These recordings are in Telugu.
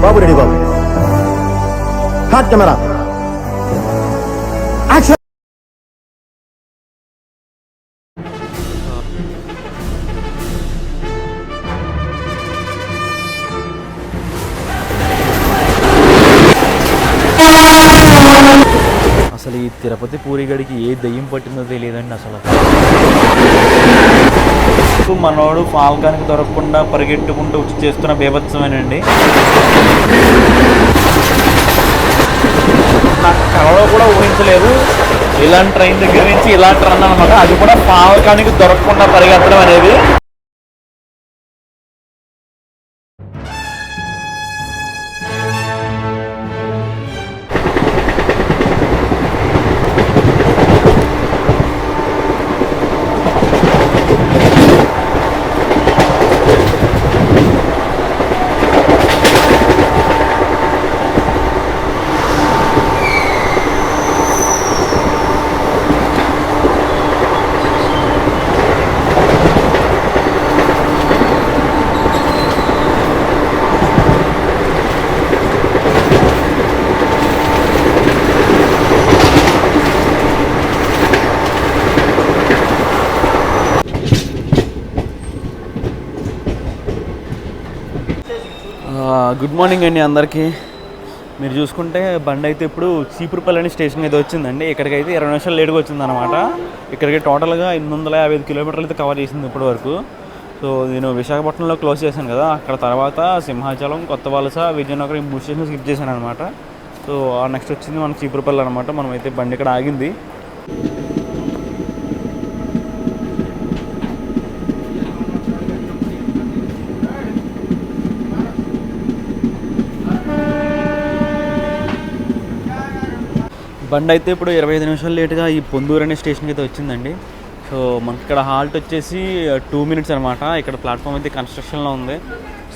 బాబు రెడీ బాబు. హాట్ కెమెరా యాక్షన్. అసలు ఈ తిరుపతి పూరిగడికి ఏ దెయ్యం పట్టిందో తెలియదండి. అసలు మనోడు ఫాల్కానికి దొరకకుండా పరిగెట్టుకుంటూ వచ్చి చేస్తున్న బీభత్సమేనండి. నాకు కళలో కూడా ఊహించలేదు ఇలాంటి ట్రైన్ దగ్గర నుంచి ఇలాంటి రన్ అనమాట. అది కూడా ఫాల్కానికి దొరకకుండా పరిగెత్తడం అనేది. గుడ్ మార్నింగ్ అండి అందరికీ. మీరు చూసుకుంటే బండి అయితే ఇప్పుడు చీపురుపల్లి స్టేషన్కి అయితే వచ్చిందండి. ఇక్కడికైతే 20 నిమిషాలు లేట్గా వచ్చిందనమాట. ఇక్కడికి టోటల్గా 855 కిలోమీటర్లు అయితే కవర్ చేసింది ఇప్పటి వరకు. సో నేను విశాఖపట్నంలో క్లోజ్ చేశాను కదా, అక్కడ తర్వాత సింహాచలం, కొత్త వలస, విజయనగరం ఈ 3 స్టేషన్ స్కిప్ చేశాను అనమాట. సో నెక్స్ట్ వచ్చింది మన చీపురుపల్లి అనమాట. మనమైతే బండి ఇక్కడ ఆగింది. బండి అయితే ఇప్పుడు 25 నిమిషాలు లేట్గా ఈ పొందూరు అనే స్టేషన్కి అయితే వచ్చిందండి. సో మనకి ఇక్కడ హాల్ట్ వచ్చేసి 2 మినిట్స్ అనమాట. ఇక్కడ ప్లాట్ఫామ్ అయితే కన్స్ట్రక్షన్లో ఉంది.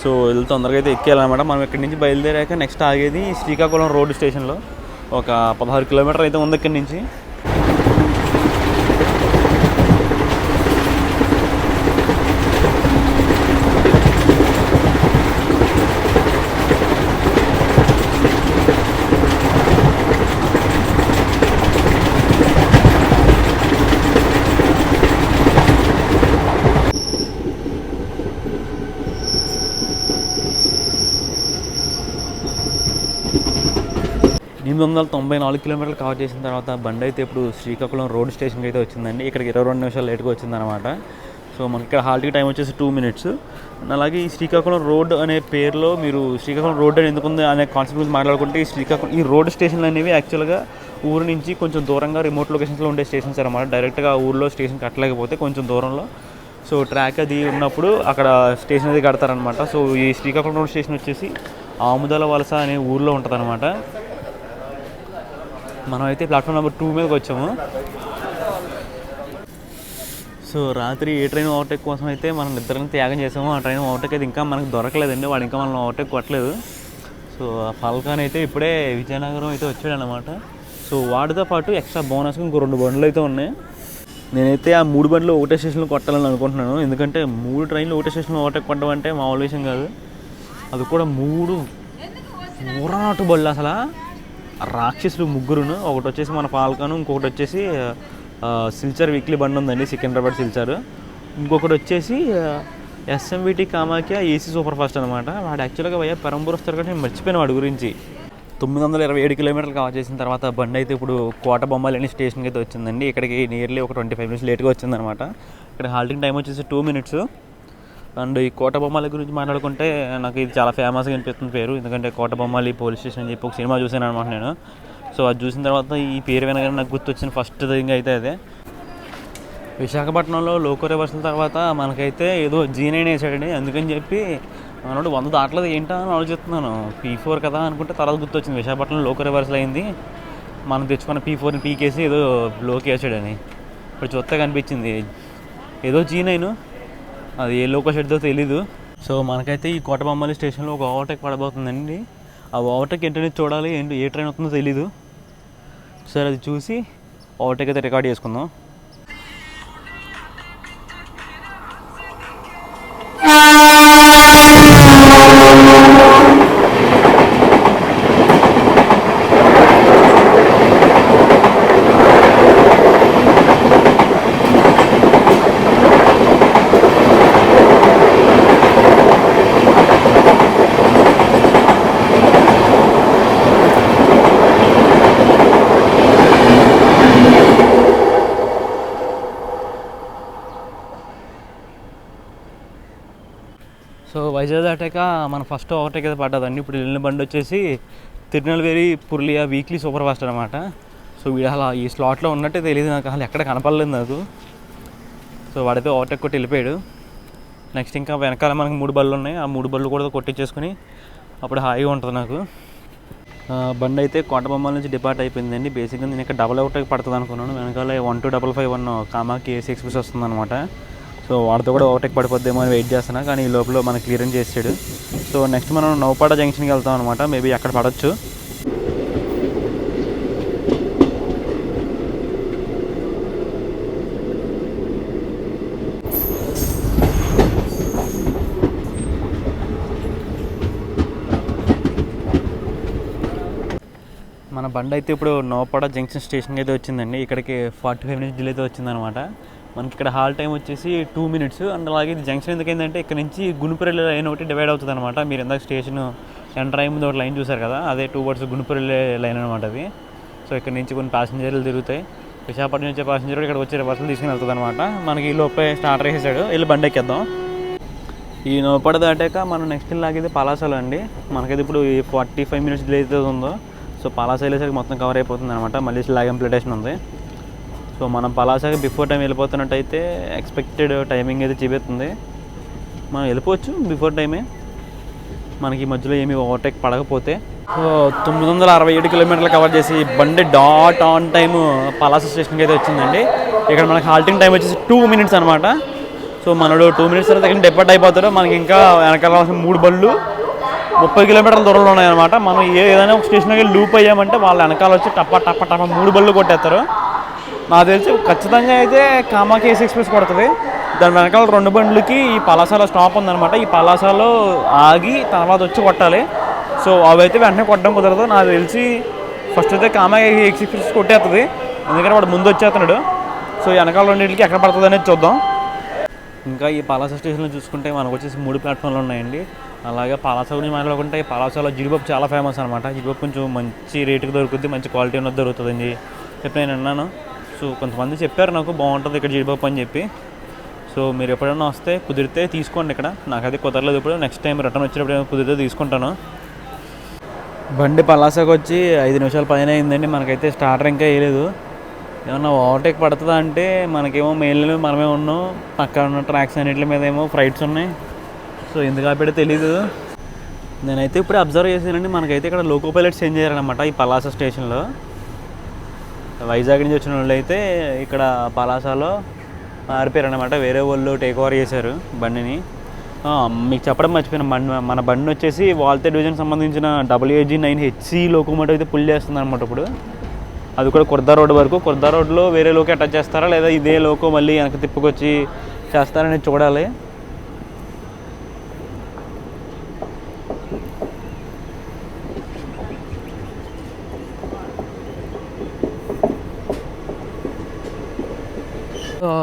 సో ఇది తొందరగా అయితే ఎక్కేయాలన్నమాట. మనం ఇక్కడి నుంచి బయలుదేరాక నెక్స్ట్ ఆగేది శ్రీకాకుళం రోడ్డు స్టేషన్లో. ఒక 16 కిలోమీటర్ అయితే ఉంది ఇక్కడి నుంచి. ఎనిమిది 894 కిలోమీటర్లు కవర్ చేసిన తర్వాత బండి అయితే ఇప్పుడు శ్రీకాకుళం రోడ్ స్టేషన్కి అయితే వచ్చిందండి. ఇక్కడికి 22 నిమిషాలు లేట్గా వచ్చిందనమాట. సో మనకి ఇక్కడ హాల్ట్కి టైం వచ్చేసి 2 మినిట్స్. అలాగే ఈ శ్రీకాకుళం రోడ్ అనే పేరులో మీరు శ్రీకాకుళం రోడ్ అని ఎందుకుంది అనే కాన్సెప్ట్ గురించి మాట్లాడుకుంటే, ఈ రోడ్ స్టేషన్లు అనేవి యాక్చువల్గా ఊరు నుంచి కొంచెం దూరంగా రిమోట్ లొకేషన్స్లో ఉండే స్టేషన్స్ అనమాట. డైరెక్ట్గా ఊళ్ళో స్టేషన్ కట్టలేకపోతే కొంచెం దూరంలో సో ట్రాక్ అది ఉన్నప్పుడు అక్కడ స్టేషన్ అది కడతారనమాట. సో ఈ శ్రీకాకుళం రోడ్ స్టేషన్ వచ్చేసి ఆముదాల వలస అనే ఊర్లో ఉంటుంది అనమాట. మనం అయితే ప్లాట్ఫామ్ నెంబర్ 2 మీదకి వచ్చాము. సో రాత్రి ఏ ట్రైన్ ఓవర్టేక్ కోసం అయితే మనం ఇద్దరిని త్యాగం చేసాము. ఆ ట్రైన్ ఓవర్టేక్ అయితే ఇంకా మనకు దొరకలేదండి. వాడు ఇంకా మనం ఓవర్టేక్ కొట్టలేదు. సో ఆ ఫాల్కాన్ అయితే ఇప్పుడే విజయనగరం అయితే వచ్చాడు అనమాట. సో వాటితో పాటు ఎక్స్ట్రా బోనస్గా ఇంకో 2 బండ్లు అయితే ఉన్నాయి. నేనైతే ఆ 3 బండ్లు ఒకటే స్టేషన్లో కొట్టాలని అనుకుంటున్నాను. ఎందుకంటే 3 ట్రైన్లు ఒకటే స్టేషన్లో ఓవర్టేక్ కొట్టడం అంటే మామూలు విషయం కాదు. అది కూడా 3 ఊరనాటు బళ్ళు. అసలు రాక్షసులు 3, ఒకటి వచ్చేసి మన ఫాల్కాను, ఇంకొకటి వచ్చేసి సిల్చర్ వీక్లీ బండి ఉందండి, సికింద్రాబాద్ సిల్చర్. ఇంకొకటి వచ్చేసి SMVT Kamakhya AC super fast అనమాట. వాడు యాక్చువల్గా వయ్యా పెరంబూర్ వస్తారు కానీ నేను మర్చిపోయాను వాడి గురించి. 927 కిలోమీటర్లు కవర్ చేసిన తర్వాత బండి అయితే ఇప్పుడు కోటబొమ్మలు అనే స్టేషన్కి అయితే వచ్చిందండి. ఇక్కడికి నియర్లీ ఒక 25 మినిట్స్ లేట్గా వచ్చిందనమాట. ఇక్కడ హాల్టింగ్ టైం వచ్చేసి 2 మినిట్స్. అండ్ ఈ కోటబొమ్మల గురించి మాట్లాడుకుంటే నాకు ఇది చాలా ఫేమస్గా అనిపిస్తుంది పేరు. ఎందుకంటే కోటబొమ్మలి పోలీస్ స్టేషన్ అని చెప్పి ఒక సినిమా చూసాను అనమాట నేను. సో అది చూసిన తర్వాత ఈ పేరు వినగానే నాకు గుర్తొచ్చిన ఫస్ట్ థింగ్ అయితే అదే. విశాఖపట్నంలో లోకో రివర్సల్ తర్వాత మనకైతే ఏదో G9 వేసాడండి. అందుకని చెప్పి మనోడు 100 దాటలేదు ఏంటా అని ఆలోచిస్తున్నాను. P4 కదా అనుకుంటే తర్వాత గుర్తొచ్చింది విశాఖపట్నంలో లోకో రివర్సల్ అయింది, మనం తెచ్చుకున్న P4ని పీకేసి ఏదో లోకి వేసాడని. ఇప్పుడు చూస్తే కనిపించింది ఏదో G9, అది ఏ లోకో షెడ్తో తెలీదు. సో మనకైతే ఈ కోటబొమ్మలి స్టేషన్లో ఒక ఓవర్టేక్ పడబోతుందండి. ఆ ఓవర్టేక్ ఏంటనే చూడాలి, ఏంటి ఏ ట్రైన్ వస్తుందో తెలీదు. సరే అది చూసి ఓవర్టేక్ అయితే రికార్డ్ చేసుకుందాం. సో వైజాగ్ దాటాక మన ఫస్ట్ ఓవర్టేక్ అయితే పడ్డదండి. ఇప్పుడు వెళ్ళిన బండి వచ్చేసి Tirunelveli Purulia weekly super fast అనమాట. సో వీడు అలా ఈ స్లాట్లో ఉన్నట్టే తెలియదు నాకు, అసలు ఎక్కడ కనపడలేదు నాకు. సో వాడైతే ఓవర్టేక్ కొట్టి వెళ్ళిపోయాడు. నెక్స్ట్ ఇంకా వెనకాల మనకి 3 బళ్ళు ఉన్నాయి, ఆ 3 బళ్ళు కూడా కొట్టించేసుకుని అప్పుడు హాయిగా ఉంటుంది నాకు. బండి అయితే కోటబొమ్మల నుంచి డిపార్ట్ అయిపోయిందండి. బేసిక్గా నేను ఇక్కడ డబల్ ఓవర్టేక్ పడుతుంది అనుకున్నాను. వెనకాల 1251 కామాకి ఏసీ ఎక్స్ప్రెస్ వస్తుంది అనమాట. సో వాడితో కూడా ఓవర్టేక్ పడిపోద్దేమో అని వెయిట్ చేస్తున్నా, కానీ ఈ లోపల మనకి క్లియరెన్స్ చేసాడు. సో నెక్స్ట్ మనం నౌపాడ జంక్షన్కి వెళ్తాం అనమాట. మేబీ అక్కడ పడవచ్చు. మన బండి అయితే ఇప్పుడు నౌపాడ జంక్షన్ స్టేషన్కి అయితే వచ్చిందండి. ఇక్కడికి 45 మినిట్స్ డిలే అయితే వచ్చిందనమాట. మనకి ఇక్కడ హాల్ టైం వచ్చేసి 2 మినిట్స్. అండ్ అలాగే ఇది జంక్షన్ ఎందుకు ఏంటంటే ఇక్కడ నుంచి గునుపురెల్లి లైన్ ఒకటి డివైడ్ అవుతుంది అనమాట. మీరు ఇందాక స్టేషన్ ఎంటర్ అయ్యే ముందు ఒకటి లైన్ చూసారు కదా, అదే టువర్డ్స్ గునుపురెల్లి లైన్ అనమాట అది. సో ఇక్కడ నుంచి కొన్ని ప్యాసింజర్లు తిరుగుతాయి. విశాఖపట్నం వచ్చే ప్యాసింజర్ ఇక్కడ వచ్చే బస్సులు తీసుకుని వెళ్తుంది అనమాట. మనకి ఈ లోపే స్టార్ట్ చేసేసాడు, వెళ్ళి బండి ఎక్కేద్దాం. ఈ నౌపాడ దాటాక మనం నెక్స్ట్ లాగేది పలాసలో అండి. మనకైతే ఇప్పుడు 45 మినిట్స్ డిలే అయితే ఉందో. సో పలాస వెళ్ళేసరికి మొత్తం కవర్ అయిపోతుంది అనమాట. మళ్ళీ లాగ్ ఇంప్లిటేషన్ ఉంది. సో మనం పలాసకి బిఫోర్ టైం వెళ్ళిపోతున్నట్టయితే ఎక్స్పెక్టెడ్ టైమింగ్ అయితే చూపిస్తుంది. మనం వెళ్ళిపోవచ్చు బిఫోర్ టైమే, మనకి మధ్యలో ఏమి ఓవర్టేక్ పడకపోతే. సో 967 కిలోమీటర్లు కవర్ చేసి బండి డాట్ ఆన్ టైము పలాస స్టేషన్కి అయితే వచ్చిందండి. ఇక్కడ మనకి హాల్టింగ్ టైం వచ్చేసి 2 మినిట్స్ అనమాట. సో మనడు 2 మినిట్స్ తర్వాత ఇక్కడ డిపార్ట్ అయిపోతాడు. మనకి ఇంకా వెనకాల 3 బళ్ళు 30 కిలోమీటర్ల దూరంలో ఉన్నాయన్నమాట. మనం ఏదైనా ఒక స్టేషన్కి లూప్ అయ్యామంటే వాళ్ళ వెనకాల వచ్చి టప్ప 3 బళ్ళు కొట్టేస్తారు. నాకు తెలిసి ఖచ్చితంగా అయితే కామాకి ఏసీ ఎక్స్ప్రెస్ కొడుతుంది. దాని వెనకాల 2 బండ్లకి ఈ పలాసలో స్టాప్ ఉందన్నమాట. ఈ పలాసలో ఆగి తర్వాత వచ్చి కొట్టాలి. సో అవైతే వెంటనే కొట్టడం కుదరదు. నాకు తెలిసి ఫస్ట్ అయితే కామాకి ఏసీ ఎక్స్ప్రెస్ కొట్టేస్తుంది, ఎందుకంటే వాడు ముందు వచ్చేస్తున్నాడు. సో వెనకాల 2కి ఎక్కడ పడుతుంది అనేది చూద్దాం. ఇంకా ఈ పలాస స్టేషన్లో చూసుకుంటే మనకు వచ్చేసి 3 ప్లాట్ఫామ్లు ఉన్నాయండి. అలాగే పలాస గురించి మాట్లాడుకుంటే ఈ పలాసలో జీడిపప్పు చాలా ఫేమస్ అనమాట. జీడిపప్పు కొంచెం మంచి రేటుకి దొరుకుతుంది, మంచి క్వాలిటీ ఉన్నది దొరుకుతుందండి చెప్పి నేను విన్నాను. సో కొంతమంది చెప్పారు నాకు బాగుంటుంది ఇక్కడ జీడిపప్పు అని చెప్పి. సో మీరు ఎప్పుడైనా వస్తే కుదిరితే తీసుకోండి ఇక్కడ. నాకైతే కుదరలేదు, ఇప్పుడు నెక్స్ట్ టైం రిటర్న్ వచ్చేటప్పుడు కుదిరితే తీసుకుంటాను. బండి పలాసకు వచ్చి 5 నిమిషాల పైన అయిందండి. మనకైతే స్టార్టర్ ఇంకా వేయలేదు. ఏమన్నా ఓవర్టేక్ పడుతుందా అంటే మనకేమో మెయిన్లో మనమే ఉన్నాం, పక్కన ఉన్న ట్రాక్స్ అన్నింటి మీద ఏమో ఫ్రైట్స్ ఉన్నాయి. సో ఎందుకు ఆపేటో తెలీదు. నేనైతే ఇప్పుడే అబ్జర్వ్ చేశానండి, మనకైతే ఇక్కడ లోకో పైలట్స్ చేంజ్ చేయాలన్నమాట ఈ పలాస స్టేషన్లో. వైజాగ్ నుంచి వచ్చిన వాళ్ళు అయితే ఇక్కడ పలాసలో మారిపోయారు అనమాట. వేరే వాళ్ళు టేక్ ఓవర్ చేశారు బండిని. మీకు చెప్పడం మర్చిపోయిన, మన బండి వచ్చేసి వాల్తే డివిజన్ సంబంధించిన WAG9HC లోకోమోటివ్ అయితే పుల్ చేస్తుంది అనమాట ఇప్పుడు. అది కూడా కుర్దా రోడ్ వరకు. కుర్దా రోడ్లో వేరే లోకి అటాచ్ చేస్తారా లేదా ఇదే లోకో మళ్ళీ వెనక్కి తిప్పుకొచ్చి చేస్తారనేది చూడాలి. ఆ,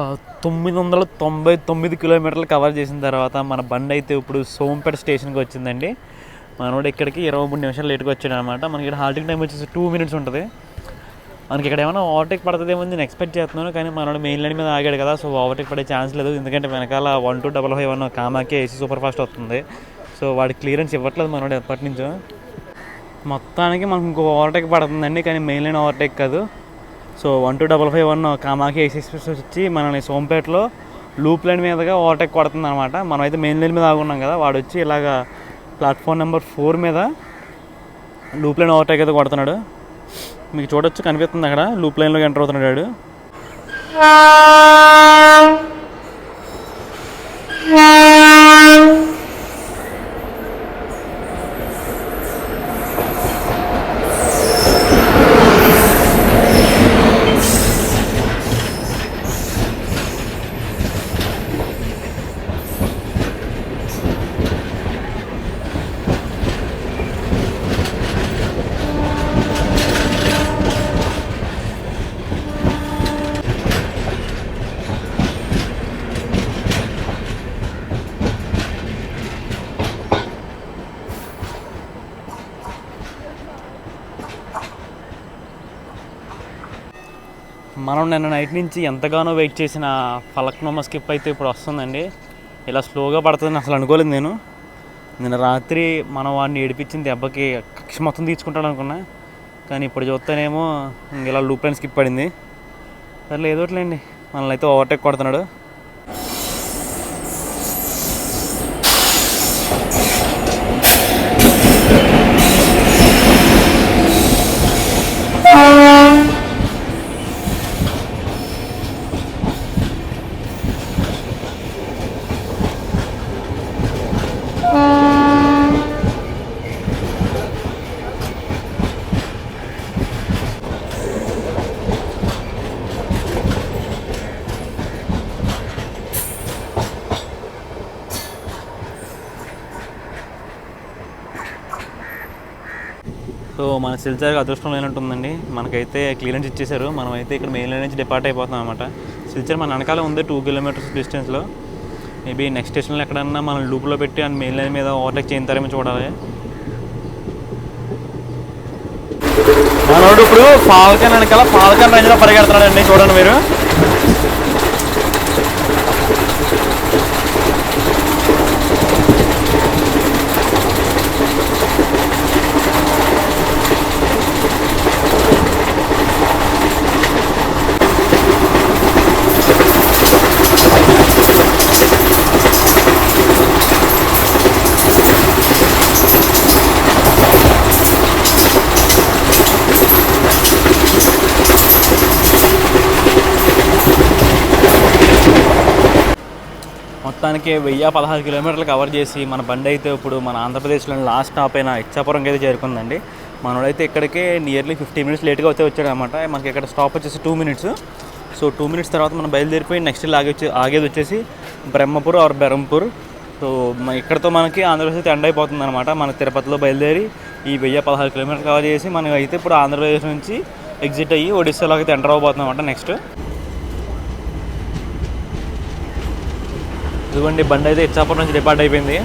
999 కిలోమీటర్లు కవర్ చేసిన తర్వాత మన బండి అయితే ఇప్పుడు సోంపేట స్టేషన్కి వచ్చిందండి. మనోడు ఇక్కడికి 23 నిమిషాలు లేట్గా వచ్చాడు అనమాట. మనకి ఇక్కడ హాల్టింగ్ టైం వచ్చేసి 2 మినిట్స్ ఉంటుంది. మనకి ఇక్కడ ఏమైనా ఓవర్టేక్ పడుతుందేమో నేను ఎక్స్పెక్ట్ చేస్తున్నాను, కానీ మనోడు మెయిన్ లైన్ మీద ఆగాడు కదా, సో ఓవర్టేక్ పడే ఛాన్స్ లేదు. ఎందుకంటే వెనకాల 1255 కామాకి ఏసీ సూపర్ ఫాస్ట్ వస్తుంది. సో వాడి క్లియరెన్స్ ఇవ్వట్లేదు మనోడు ఎప్పటి నుంచో. మొత్తానికి మనకు ఇంకో ఓవర్టేక్ పడుతుందండి, కానీ మెయిన్ లైన్ ఓవర్టేక్ కాదు. సో 12551 కామాకి ఏసీ ఎక్స్ప్రెస్ వచ్చి మనల్ని సోంపేటలో లూప్ లైన్ మీదగా ఓవర్టేక్ కొడుతుంది అనమాట. మనం అయితే మెయిన్ లైన్ మీద ఆగున్నాం కదా, వాడు వచ్చి ఇలాగా ప్లాట్ఫామ్ నెంబర్ 4 మీద లూప్ లైన్ ఓవర్టేక్ అయితే కొడుతున్నాడు. మీకు చూడొచ్చు, కనిపిస్తుంది అక్కడ లూప్ లైన్లోకి ఎంటర్ అవుతున్నాడు వాడు. మనం నిన్న నైట్ నుంచి ఎంతగానో వెయిట్ చేసిన ఫలక్నుమా స్కిప్ అయితే ఇప్పుడు వస్తుందండి. ఇలా స్లోగా పడుతుందని అసలు అనుకోలేదు నేను. నిన్న రాత్రి మనం వాడిని ఏడిపించిన దెబ్బకి కక్ష మొత్తం తీర్చుకుంటాడు అనుకున్నా, కానీ ఇప్పుడు చూస్తేనేమో ఇలా లూప్ లైన్ స్కిప్ పడింది. సర్లే ఏదోట్లేండి, మనల్ని అయితే ఓవర్టేక్ కొడుతున్నాడు. సో మన సిల్చర్కి అదృష్టం లేనట్టుందండి. మనకైతే క్లియరెన్స్ ఇచ్చేసారు. మనమైతే ఇక్కడ మెయిన్ లైన్ నుంచి డిపార్ట్ అయిపోతాం అనమాట. సిల్చర్ మన వెనకాల ఉంది 2 కిలోమీటర్స్ డిస్టెన్స్లో. మేబీ నెక్స్ట్ స్టేషన్లో ఎక్కడన్నా మనం లూప్లో పెట్టి అండ్ మెయిన్ లైన్ మీద ఓవర్టేక్ చేయించారేమో చూడాలి. మనోడు ఇప్పుడు ఫాల్కన్ వెనకాల ఫాల్కన్ రేంజ్లో పరిగెడుతున్నాడండి, చూడండి మీరు. మొత్తానికి 1016 కిలోమీటర్లు కవర్ చేసి మన బండి అయితే ఇప్పుడు మన ఆంధ్రప్రదేశ్లోని లాస్ట్ స్టాప్ అయిన ఇచ్చాపురంకి అయితే చేరుకుందండి. మనోడైతే ఇక్కడికే నియర్లీ 50 మినిట్స్ లేట్గా అయితే వచ్చాడు అనమాట. మనకి ఇక్కడ స్టాప్ వచ్చేసి 2 మినిట్స్. సో 2 మినిట్స్ తర్వాత మనం బయలుదేరిపోయి నెక్స్ట్ ఆగేది వచ్చేసి బ్రహ్మపూర్ ఆర్ బెరంపూర్. సో ఇక్కడతో మనకి ఆంధ్రప్రదేశ్ అయితే ఎండ్ అయిపోతుంది అనమాట. మన తిరుపతిలో బయలుదేరి ఈ 1016 కిలోమీటర్లు కవర్ చేసి మనం అయితే ఇప్పుడు ఆంధ్రప్రదేశ్ నుంచి ఎగ్జిట్ అయ్యి ఒడిస్సాలోకి అయితే ఎంటర్ అవబోతున్నాం అనమాట. నెక్స్ట్ ఇదిగోండి బండి అయితే ఇచ్చాపురం నుంచి డిపార్ట్ అయిపోయింది.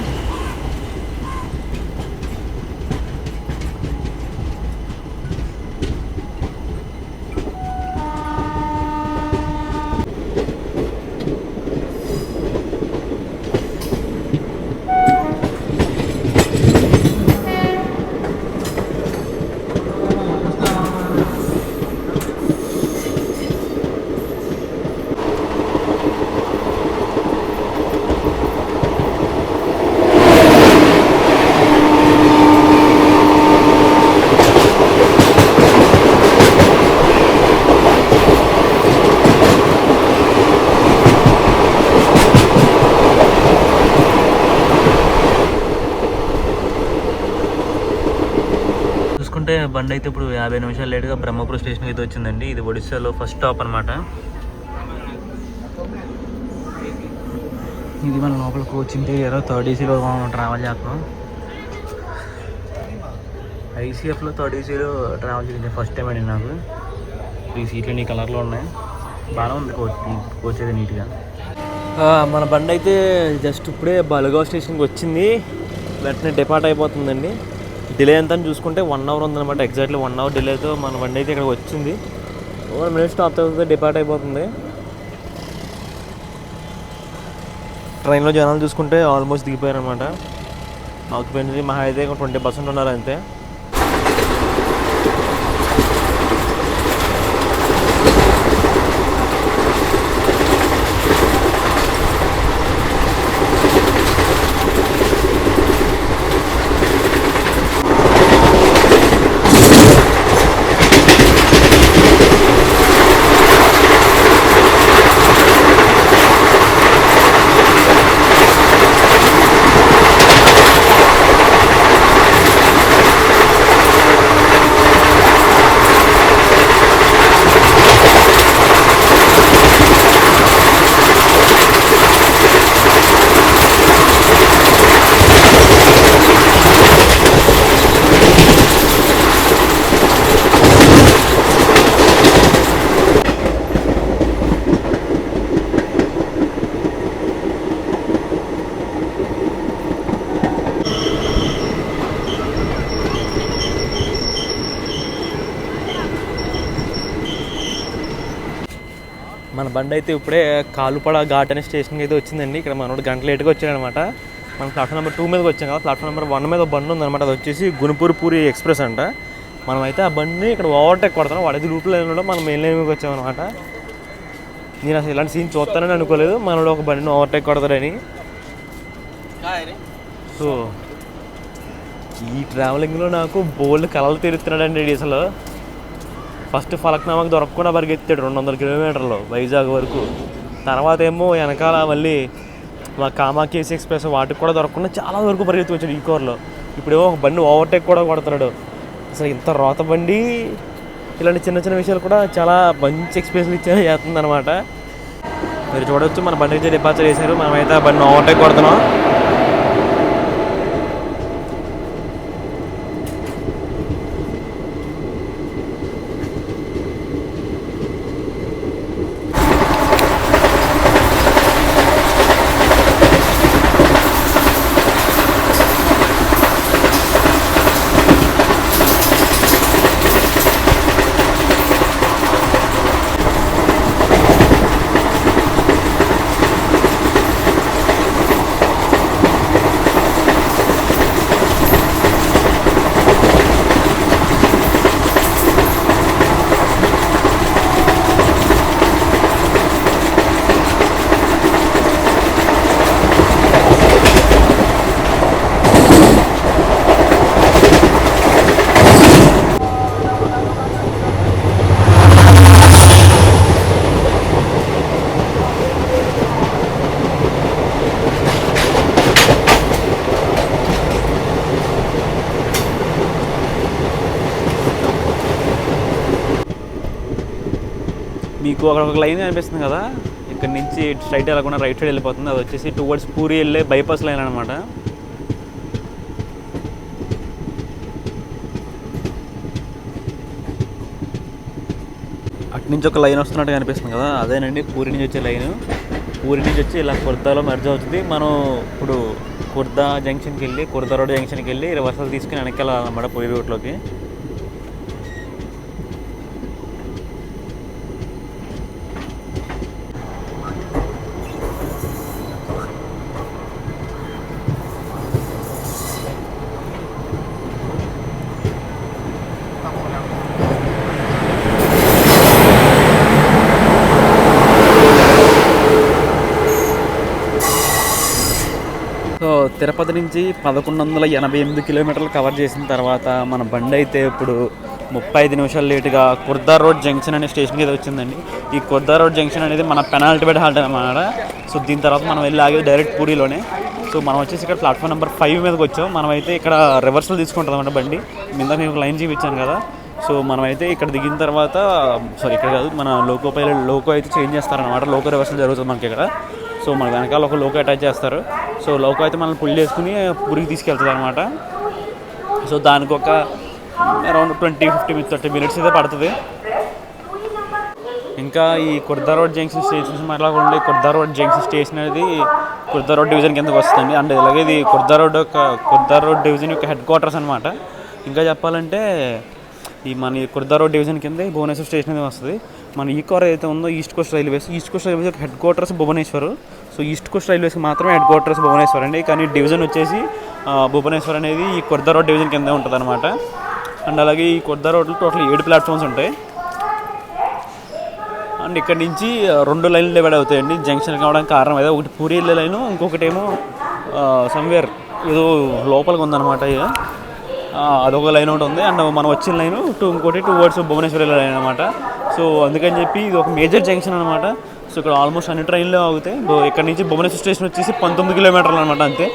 చూసుకుంటే బండి అయితే ఇప్పుడు 50 నిమిషాలు లేట్గా బ్రహ్మపురం స్టేషన్కి అయితే వచ్చిందండి. ఇది ఒడిస్సాలో ఫస్ట్ స్టాప్ అనమాట. ఇది మన లోపల కోచ్ ఇంటీరియర్ 3rd ఏసీలో ట్రావెల్ చేస్తున్నాం. ఐసీఎఫ్లో 3rd ఏసీలో ట్రావెల్ చేసింది ఫస్ట్ టైం అండి నాకు. ఈ సీట్లు నీ కలర్లో ఉన్నాయి, బాగానే ఉంది కోచ్ అయితే నీట్గా. మన బండి అయితే జస్ట్ ఇప్పుడే బలగావ్ స్టేషన్కి వచ్చింది, వెంటనే డిపార్ట్ అయిపోతుందండి. డిలే ఎంత అని చూసుకుంటే 1 అవర్ ఉందన్నమాట. ఎగ్జాక్ట్లీ 1 అవర్ డిలేతో మన బండి అయితే ఇక్కడికి వచ్చింది. 1 మినిట్ స్టాప్ అవుతుంది, డిపార్ట్ అయిపోతుంది. ట్రైన్లో జనాలు చూసుకుంటే ఆల్మోస్ట్ దిగిపోయారు అనమాట. ఆక్యుపెన్సీ మహా అయితే 20% ఉన్నారు అంతే. మన బండి అయితే ఇప్పుడే కాలుపడ ఘాట్ అనే స్టేషన్కి అయితే వచ్చిందండి. ఇక్కడ మనోడు గంట లేట్గా వచ్చాడనమాట. మనం ప్లాట్ఫామ్ నెంబర్ 2 మీదకి వచ్చాం కదా. ప్లాట్ఫామ్ నెంబర్ 1 మీద బండి ఉందన్నమాట. అది వచ్చేసి గుణపూర్ పూరి ఎక్స్ప్రెస్ అంట. మనమైతే ఆ బండిని ఇక్కడ ఓవర్టేక్ కొడతాం. వాడి రూట్లో ఉండడం మనం మెయిన్ లైన్ మీదకి వచ్చామన్నమాట. నేను అసలు ఇలాంటి సీన్ చూస్తానని అనుకోలేదు, మనలో ఒక బండిని ఓవర్టేక్ కొడతాడని. సో ఈ ట్రావెలింగ్లో నాకు బోల్డ్ కలలు తీరుతున్నాడండి అసలు. ఫస్ట్ ఫలక్నామాకి దొరకకుండా పరిగెత్తాడు 200 కిలోమీటర్లు వైజాగ్ వరకు. తర్వాత ఏమో వెనకాల మళ్ళీ మా కామాఖ్య ఎక్స్ప్రెస్ వాటికి కూడా దొరకకుండా చాలా వరకు పరిగెత్తి వచ్చాడు ఈ కోర్లో. ఇప్పుడేమో ఒక బండి ఓవర్టేక్ కూడా కొడతాడు. అసలు ఇంత రోత బండి ఇలాంటి చిన్న చిన్న విషయాలు కూడా చాలా మంచి ఎక్స్పీరియన్స్ చేస్తుంది అనమాట. మీరు చూడవచ్చు మన బండి నుంచి డిపార్చర్ చేశారు. మనమైతే ఆ బండిని ఓవర్టేక్ కొడుతున్నాం. మీకు అక్కడ ఒక లైన్ అనిపిస్తుంది కదా, ఇక్కడ నుంచి స్ట్రైట్ వెళ్ళకుండా రైట్ సైడ్ వెళ్ళిపోతుంది. అది వచ్చేసి టువర్డ్స్ పూరి వెళ్ళే బైపాస్ లైన్ అనమాట. అటు నుంచి ఒక లైన్ వస్తున్నట్టుగా అనిపిస్తుంది కదా, అదేనండి పూరి నుంచి వచ్చే లైన్. పూరి నుంచి వచ్చి ఇలా కుర్దాలో మెర్జ్ అవుతుంది. మనం ఇప్పుడు కుర్దా జంక్షన్కి వెళ్ళి కుర్దా రోడ్ జంక్షన్కి వెళ్ళి రివర్సల్ తీసుకుని వెనక్కి వెళ్ళాలన్నమాట పూరి రూట్లోకి. సో తిరుపతి నుంచి 1188 కిలోమీటర్లు కవర్ చేసిన తర్వాత మన బండి అయితే ఇప్పుడు 35 నిమిషాలు లేటుగా కుర్దా రోడ్ జంక్షన్ అనే స్టేషన్కి అయితే వచ్చిందండి. ఈ కుర్దా రోడ్ జంక్షన్ అనేది మన పెనాల్టీబెడ్ హాల్ట్ అన్నమాట. సో దీని తర్వాత మనం వెళ్ళి ఆగేది డైరెక్ట్ పూరిలోనే. సో మనం వచ్చేసి ఇక్కడ ప్లాట్ఫామ్ నెంబర్ 5 మీదకి వచ్చాం. మనమైతే ఇక్కడ రివర్సల్ తీసుకుంటాం అన్నమాట బండి. ఇందాక నేను లైన్ చూపించాను కదా. సో మనమైతే ఇక్కడ దిగిన తర్వాత ఇక్కడ కాదు, మన లోకో అయితే చేంజ్ చేస్తారనమాట. లోకో రివర్సల్ జరుగుతుంది మనకి ఇక్కడ. సో మన వెనకాల ఒక లోకో అటాచ్ చేస్తారు. సో లోకో అయితే మనల్ని పుల్ చేసుకుని పూరికి తీసుకెళ్తుంది అనమాట. సో దానికి ఒక అరౌండ్ 20-30 మినిట్స్ అయితే పడుతుంది. ఇంకా ఈ కుర్దా రోడ్ జంక్షన్ స్టేషన్ మాట్లాడుకుంటే కుర్దా రోడ్ జంక్షన్ స్టేషన్ అనేది కుర్దా రోడ్ డివిజన్ కిందకి వస్తుంది. అండ్ ఇలాగే ఇది కుర్దా రోడ్ డివిజన్ యొక్క హెడ్ క్వార్టర్స్ అనమాట. ఇంకా చెప్పాలంటే మన కుర్దా రోడ్ డివిజన్ కింద భువనేశ్వర్ స్టేషన్ అనేది వస్తుంది. మన ఈ కార్ అయితే ఉందో ఈస్ట్ కోస్ట్ రైల్వేస్ యొక్క headquarters Bhubaneswar. So East Coast రైల్వేస్కి మాత్రమే హెడ్ క్వార్టర్స్ భువనేశ్వర్ అండి. కానీ డివిజన్ వచ్చేసి భువనేశ్వర్ అనేది ఈ కుర్దా రోడ్ డివిజన్ కింద ఉంటుంది అనమాట. అండ్ అలాగే ఈ కుర్దా రోడ్లో టోటల్ 7 ప్లాట్ఫామ్స్ ఉంటాయి. అండ్ ఇక్కడ నుంచి 2 లైన్లు డివైడ్ అవుతాయండి జంక్షన్ కావడానికి కారణం అయితే. ఒకటి పూరి వెళ్ళే లైను, ఇంకొకటి ఏమో సమ్వేర్ ఏదో లోపలికి ఉందన్నమాట. అదొక లైన్ ఒకటి ఉంది. అండ్ మనం వచ్చిన లైను ఇంకోటి టువర్డ్స్ భువనేశ్వర్ వెళ్ళే లైన్ అనమాట. సో అందుకని చెప్పి ఇది ఒక మేజర్ జంక్షన్ అనమాట. సో ఇక్కడ ఆల్మోస్ట్ అన్ని ట్రైన్లు ఆగుతాయి. ఇక్కడ నుంచి భువనేశ్వర్ స్టేషన్ వచ్చేసి 19 కిలోమీటర్లు అనమాట అంతే.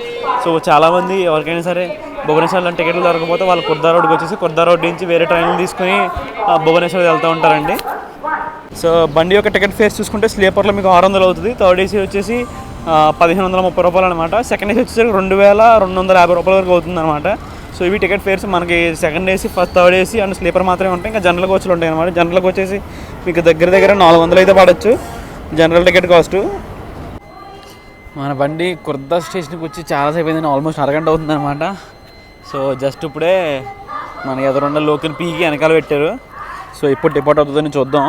సో చాలామంది ఎవరికైనా సరే భువనేశ్వర్లో టికెట్లు దొరకకపోతే వాళ్ళు కుర్దా రోడ్కి వచ్చేసి కుర్దా రోడ్ నుంచి వేరే ట్రైన్లు తీసుకుని భువనేశ్వర్ వెళ్తూ ఉంటారండి. సో బండి యొక్క టికెట్ ఫేర్స్ చూసుకుంటే స్లీపర్లో మీకు 600 అవుతుంది. థర్డ్ ఏసీ వచ్చేసి 1530 రూపాయలు అనమాట. సెకండ్ ఏసీ వచ్చేసరికి 2250 రూపాయల వరకు అవుతుంది అనమాట. సో ఇవి టికెట్ ఫేర్స్ మనకి second AC, first third AC and sleeper మాత్రమే ఉంటాయి. ఇంకా జనరల్ కోచ్లు ఉంటాయి అనమాట. జనరల్కి వచ్చేసి మీకు దగ్గర 400 అయితే పడవచ్చు జనరల్ టికెట్ కాస్ట్. మన బండి కుర్దా స్టేషన్కి వచ్చి చాలాసేపు అయిందని, ఆల్మోస్ట్ అరగంట అవుతుంది అనమాట. సో జస్ట్ ఇప్పుడే మన ఎదురుండ లోకల్ పీకి వెనకాల పెట్టారు. సో ఇప్పుడు డిపార్ట్ అవుతుందని చూద్దాం.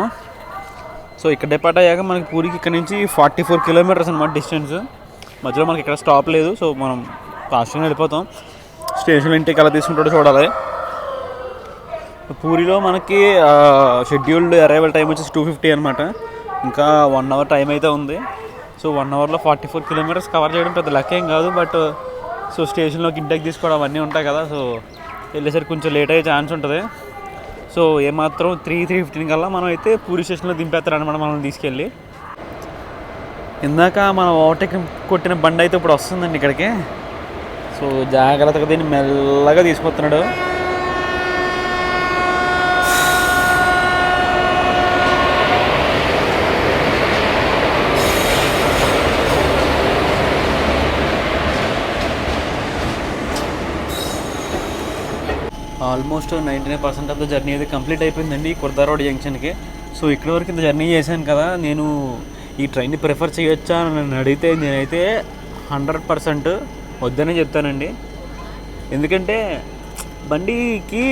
సో ఇక్కడ డిపార్ట్ అయ్యాక మనకి పూరికి ఇక్కడ నుంచి 44 కిలోమీటర్స్ అనమాట డిస్టెన్స్. మధ్యలో మనకి ఇక్కడ స్టాప్ లేదు. సో మనం ఫాస్ట్గా వెళ్ళిపోతాం. స్టేషన్లో ఇంటికి ఎలా తీసుకుంటాడో చూడాలి. పూరిలో మనకి షెడ్యూల్డ్ అరైవల్ టైం వచ్చేసి 2:50 అనమాట. ఇంకా 1 అవర్ టైం అయితే ఉంది. సో 1 అవర్లో 44 కిలోమీటర్స్ కవర్ చేయడం పెద్ద లెక్క ఏం కాదు. బట్ సో స్టేషన్లోకి ఇంటికి తీసుకోవడం అవన్నీ ఉంటాయి కదా. సో వెళ్ళేసరికి కొంచెం లేట్ అయ్యే ఛాన్స్ ఉంటుంది. సో ఏమాత్రం 3:15 కల్లా మనం అయితే పూరి స్టేషన్లో దింపేస్తారనమాట మనల్ని తీసుకెళ్ళి. ఇందాక మనం ఓవర్టేక్ కొట్టిన బండి అయితే ఇప్పుడు వస్తుందండి ఇక్కడికి. సో జాగ్రత్తగా దీన్ని మెల్లగా తీసుకొస్తున్నాడు. ఆల్మోస్ట్ 99% ఆఫ్ ద జర్నీ అయితే కంప్లీట్ అయిపోయిందండి కుర్దా రోడ్ జంక్షన్కి. సో ఇక్కడ వరకు ఇంత జర్నీ చేశాను కదా, నేను ఈ ట్రైన్ని ప్రిఫర్ చేయొచ్చా అని నన్ను అడిగితే నేనైతే 100% వద్దనే చెప్తానండి. ఎందుకంటే బండికి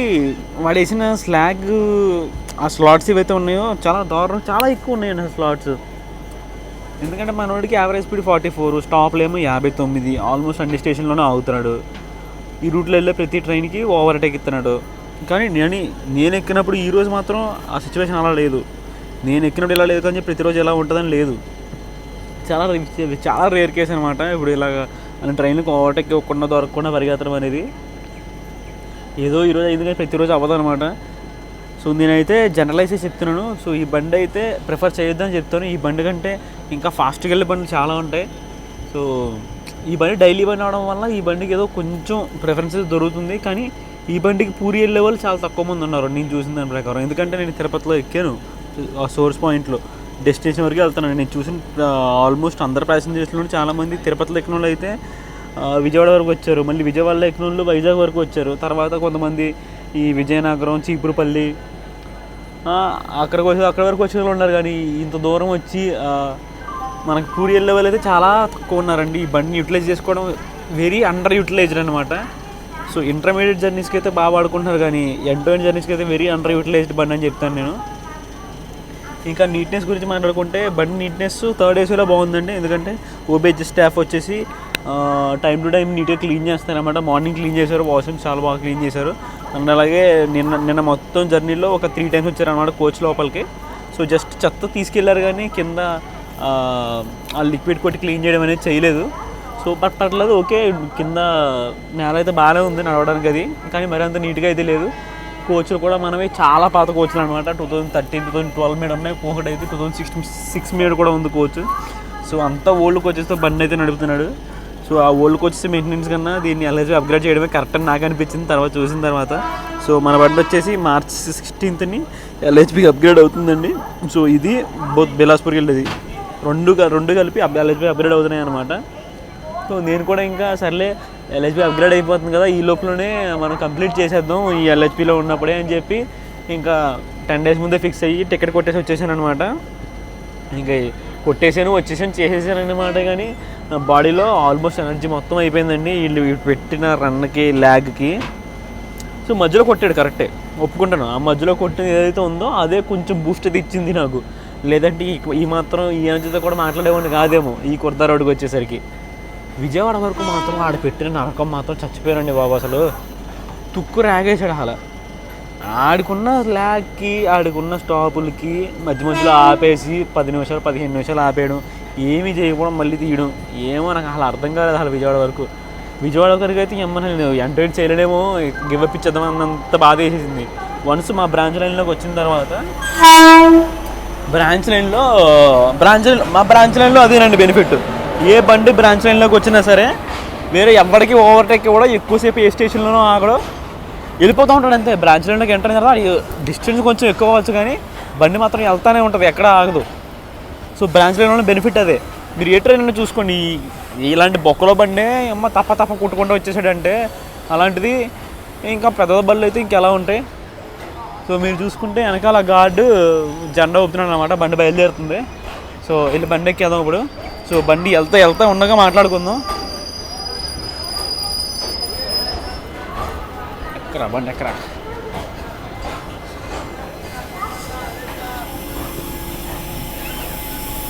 వాడేసిన స్లాగ్ ఆ స్లాట్స్ ఏవైతే ఉన్నాయో చాలా దారుణం, చాలా ఎక్కువ ఉన్నాయండి ఆ స్లాట్స్. ఎందుకంటే మనోడికి యావరేజ్ స్పీడ్ 44, స్టాప్లు ఏమో 59. ఆల్మోస్ట్ అన్ని స్టేషన్లోనే ఆగుతున్నాడు. ఈ రూట్లో వెళ్ళే ప్రతి ట్రైన్కి ఓవర్టేక్ ఇస్తున్నాడు. కానీ నేను ఎక్కినప్పుడు ఈరోజు మాత్రం ఆ సిచ్యువేషన్ అలా లేదు. నేను ఎక్కినప్పుడు ఇలా లేదు కానీ ప్రతిరోజు ఎలా ఉంటుందని లేదు. చాలా రేర్ కేసు అనమాట. ఇప్పుడు ఇలాగ అని ట్రైన్కి ఓవర్టేక్ ఇవ్వకుండా దొరకకుండా పరిగెత్తడం అనేది ఏదో ఈరోజు అయింది కానీ ప్రతిరోజు అవ్వదు అనమాట. సో నేనైతే జనరలైజ్ చేసి చెప్తున్నాను. సో ఈ బండి అయితే ప్రిఫర్ చేయొద్దని చెప్తాను. ఈ బండి కంటే ఇంకా ఫాస్ట్గా వెళ్ళే బండ్లు చాలా ఉంటాయి. సో ఈ బండి డైలీ బండి అవడం వల్ల ఈ బండికి ఏదో కొంచెం ప్రిఫరెన్సెస్ దొరుకుతుంది. కానీ ఈ బండికి పూరి వెళ్ళే వాళ్ళు చాలా తక్కువ మంది ఉన్నారు నేను చూసిన దాని ప్రకారం. ఎందుకంటే నేను తిరుపతిలో ఎక్కాను ఆ సోర్స్ పాయింట్లో, డెస్టినేషన్ వరకు వెళ్తున్నాను. నేను చూసిన ఆల్మోస్ట్ అందరు ప్యాసింజర్స్లో చాలామంది తిరుపతిలో ఎక్కిన వాళ్ళు అయితే విజయవాడ వరకు వచ్చారు. మళ్ళీ విజయవాడలో ఎక్కిన వాళ్ళు వైజాగ్ వరకు వచ్చారు. తర్వాత కొంతమంది ఈ విజయనగరం, చీపురుపల్లి అక్కడ వరకు వచ్చిన వాళ్ళు ఉన్నారు. కానీ ఇంత దూరం వచ్చి మనకి పూరి వెళ్ళే వాళ్ళు అయితే చాలా తక్కువ ఉన్నారండి. ఈ బండిని యూటిలైజ్ చేసుకోవడం వెరీ అండర్ యూటిలైజ్డ్ అనమాట. సో ఇంటర్మీడియట్ జర్నీస్కి అయితే బాగా వాడుకుంటున్నారు కానీ ఎండ్ టు ఎండ్ జర్నీస్కి అయితే వెరీ అండర్ యూటిలైజ్డ్ బండి అని చెప్తాను నేను. ఇంకా నీట్నెస్ గురించి మాట్లాడుకుంటే బండి నీట్నెస్ థర్డ్ ఏసీలో బాగుందండి. ఎందుకంటే ఓబేజ్ స్టాఫ్ వచ్చేసి టైం టు టైం నీట్గా క్లీన్ చేస్తారనమాట. మార్నింగ్ క్లీన్ చేశారు, వాష్రూమ్ చాలా బాగా క్లీన్ చేశారు. అండ్ అలాగే నిన్న మొత్తం జర్నీలో ఒక 3 times వచ్చారనమాట కోచ్ లోపలికి. సో జస్ట్ చెత్త తీసుకెళ్లారు కానీ కింద ఆ లిక్విడ్ కొట్టి క్లీన్ చేయడం అనేది చేయలేదు. సో పట్టలేదు ఓకే, కింద నేల అయితే బాగానే ఉంది నడవడానికి అది, కానీ మరి అంత నీట్గా అయితే లేదు. కోచ్లు కూడా మనమే చాలా పాత కోచ్లు అనమాట. 2013, 2012 మీద ఉన్నాయి. ఒకటి అయితే 2006 మీద కూడా ఉంది కోచ్. సో అంతా ఓల్డ్ కోచెస్తో బండి అయితే నడుపుతున్నాడు. సో ఆ ఓల్డ్ కోచెస్ మెయింటెనెన్స్ కన్నా దీన్ని ఎల్హెచ్బి అప్గ్రేడ్ చేయడమే కరెక్ట్ అని నాకు అనిపించింది తర్వాత చూసిన తర్వాత. సో మన బండి వచ్చేసి March 16th ఎల్హెచ్బి అప్గ్రేడ్ అవుతుందండి. సో ఇది బోత్ బిలాస్పూర్కి వెళ్ళేది రెండు కలిపి ఎల్హెచ్బి అప్గ్రేడ్ అవుతున్నాయి అనమాట. సో నేను కూడా ఇంకా సర్లే ఎల్హెచ్బి అప్గ్రేడ్ అయిపోతుంది కదా, ఈ లోపలనే మనం కంప్లీట్ చేసేద్దాం ఈ ఎల్హెచ్బిలో ఉన్నప్పుడే అని చెప్పి ఇంకా 10 days ముందే ఫిక్స్ అయ్యి టికెట్ కొట్టేసి వచ్చేసాను అనమాట. ఇంకా వచ్చేసాను చేసేసాను అనమాట. కానీ నా బాడీలో ఆల్మోస్ట్ ఎనర్జీ మొత్తం అయిపోయిందండి వీళ్ళు పెట్టిన రన్కి ల్యాగ్కి. సో మధ్యలో కొట్టాడు కరెక్టే, ఒప్పుకుంటాను. ఆ మధ్యలో కొట్టిన ఏదైతే ఉందో అదే కొంచెం బూస్ట్ అయితే ఇచ్చింది నాకు. లేదంటే ఈ మాత్రం ఈ ఎనర్జీతో కూడా మాట్లాడేవాడిని కాదేమో ఈ కుర్తా రోడ్డుకి వచ్చేసరికి. విజయవాడ వరకు మాత్రం ఆడ పెట్టిన నరకం మాత్రం చచ్చిపోయానండి బాబు. అసలు తుక్కు రాగేశాడు. అసలు ఆడుకున్న ల్యాగ్కి ఆడుకున్న స్టాపులకి మధ్యలో ఆపేసి 10 నిమిషాలు 15 నిమిషాలు ఆపేయడం, ఏమీ చేయకపోవడం, మళ్ళీ తీయడం, ఏమో నాకు అసలు అర్థం కాలేదు. అసలు విజయవాడ వరకు అయితే నేను ఎంటర్టైన్ చేయలేమో, గివప్ ఇచ్చేద్దాం అన్నంత బాధ వేసేసింది. వన్స్ మా బ్రాంచ్ లైన్లోకి వచ్చిన తర్వాత మా బ్రాంచ్ లైన్లో అదేనండి బెనిఫిట్. ఏ బండి బ్రాంచ్ లైన్లోకి వచ్చినా సరే వేరే ఎవరికి ఓవర్టేక్ కూడా ఎక్కువసేపు ఏ స్టేషన్లోనో ఆగడం, వెళ్ళిపోతూ ఉంటాడు అంతే. బ్రాంచ్ లైన్లోకి ఎంటర్ అయిన తర్వాత డిస్టెన్స్ కొంచెం ఎక్కువ అవ్వచ్చు కానీ బండి మాత్రం వెళ్తానే ఉంటుంది, ఎక్కడ ఆగదు. సో బ్రాంచ్ లైన్లో బెనిఫిట్ అదే. మీరు ఏ ట్రైన్ చూసుకోండి, ఇలాంటి బొక్కలో బండి అమ్మ తప్ప కుట్టుకుంటూ వచ్చేసాడంటే అలాంటిది. ఇంకా పెద్ద బళ్ళు అయితే ఇంకెలా ఉంటాయి. సో మీరు చూసుకుంటే వెనకాల గార్డు జెండా ఊపుతున్నాడు అనమాట, బండి బయలుదేరుతుంది. సో వెళ్ళి బండి ఎక్కేద్దాం ఇప్పుడు. సో బండి వెళ్తా ఉండగా మాట్లాడుకుందాం. బండి ఎక్కరా.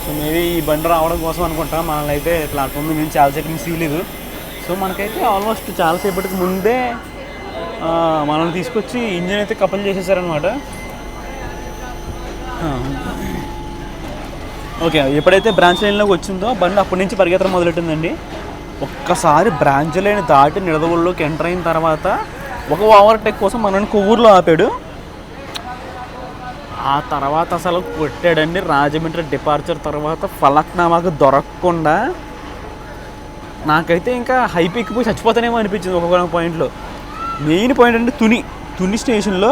సో మేబీ ఈ బండి రావడం కోసం అనుకుంటా. మనల్ని అయితే ప్లాట్ఫామ్ మీద నుంచి చాలాసేపు నుంచి తీయలేదు. సో మనకైతే ఆల్మోస్ట్ చాలాసేపటికి ముందే మనల్ని తీసుకొచ్చి ఇంజిన్ అయితే కపుల్ చేసేసారనమాట. ఓకే, ఎప్పుడైతే బ్రాంచ్ లైన్లోకి వచ్చిందో బండి అప్పటి నుంచి పరిగెత్తడం మొదలెట్టిందండి. ఒక్కసారి బ్రాంచ్ లైన్ దాటి నిడదవోలులోకి ఎంటర్ అయిన తర్వాత ఒక ఓవర్టేక్ కోసం మనల్ని కొవ్వూరులో ఆపాడు. ఆ తర్వాత అసలు కొట్టాడండి. రాజమండ్రి డిపార్చర్ తర్వాత ఫలక్నామాకు దొరకకుండా నాకైతే ఇంకా హైప్ ఎక్కిపోయి చచ్చిపోతానేమో అనిపించింది ఒక్కొక్క పాయింట్లో. మెయిన్ పాయింట్ అంటే తుని స్టేషన్లో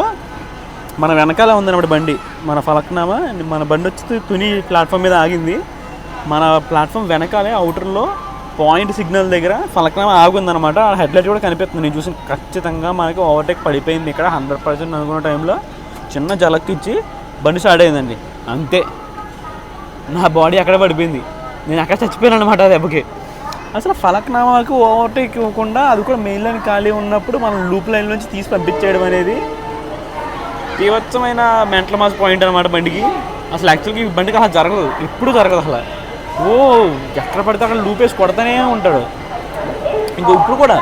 మన వెనకాల ఉందన్నమాట బండి. మన ఫలక్నామా మన బండి వచ్చి తుని ప్లాట్ఫామ్ మీద ఆగింది. మన ప్లాట్ఫామ్ వెనకాలే అవుటర్లో పాయింట్ సిగ్నల్ దగ్గర ఫలక్నామా ఆగుందనమాట. ఆ హెడ్లైట్ కూడా కనిపిస్తుంది. నేను చూసి ఖచ్చితంగా మనకి ఓవర్టేక్ పడిపోయింది ఇక్కడ 100% అనుకున్న టైంలో చిన్న జలక్ ఇచ్చి బండి స్టార్ట్ అయిందండి. అంతే, నా బాడీ అక్కడ పడిపోయింది. నేను అక్కడ చచ్చిపోయాను అనమాట ఆ దెబ్బకి. అసలు ఫలక్నామాకు ఓవర్టేక్ ఇవ్వకుండా అది కూడా మెయిన్ లైన్ ఖాళీ ఉన్నప్పుడు మనం లూప్ లైన్ నుంచి తీసి పంపించేయడం అనేది తీవ్రమైన మెంటల్ మాస్ పాయింట్ అనమాట బండికి. అసలు యాక్చువల్గా ఈ బండికి అలా జరగదు, ఎప్పుడు జరగదు అసలు. ఎక్కడ పడితే అక్కడ లూప్ వేసి కొడతానే ఉంటాడు. ఇంకో ఇప్పుడు కూడా